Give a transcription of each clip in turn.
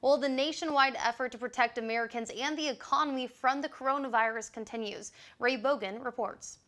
Well, the nationwide effort to protect Americans and the economy from the coronavirus continues. Ray Bogan reports.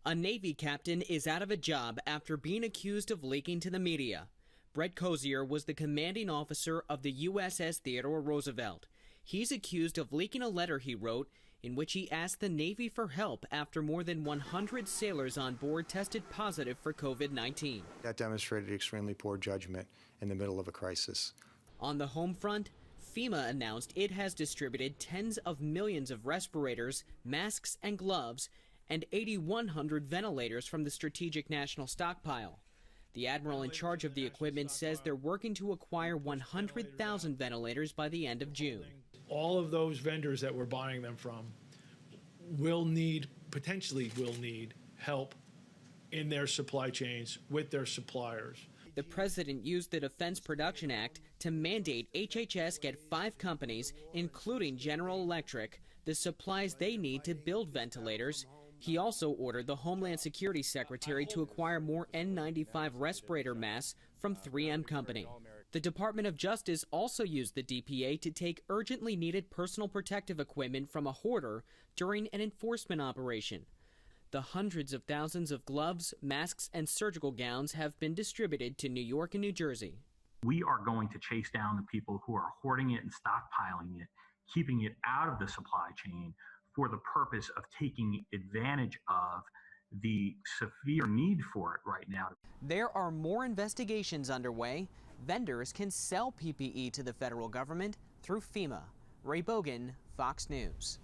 A Navy captain is out of a job after being accused of leaking to the media. Brett Cozier was the commanding officer of the USS Theodore Roosevelt. He's accused of leaking a letter he wrote in which he asked the Navy for help after more than 100 sailors on board tested positive for COVID-19. That demonstrated extremely poor judgment in the middle of a crisis. On the home front, FEMA announced it has distributed tens of millions of respirators, masks, and gloves, and 8,100 ventilators from the Strategic National Stockpile. The admiral in charge of the equipment says they're working to acquire 100,000 ventilators by the end of June. All of those vendors that we're buying them from potentially will need help in their supply chains with their suppliers. The president used the Defense Production Act to mandate HHS get 5 companies, including General Electric, the supplies they need to build ventilators. He also ordered the Homeland Security Secretary to acquire more N95 respirator masks from 3M Company. The Department of Justice also used the DPA to take urgently needed personal protective equipment from a hoarder during an enforcement operation. The hundreds of thousands of gloves, masks, and surgical gowns have been distributed to New York and New Jersey. We are going to chase down the people who are hoarding it and stockpiling it, keeping it out of the supply chain for the purpose of taking advantage of the severe need for it right now. There are more investigations underway. Vendors can sell PPE to the federal government through FEMA. Ray Bogan, Fox News.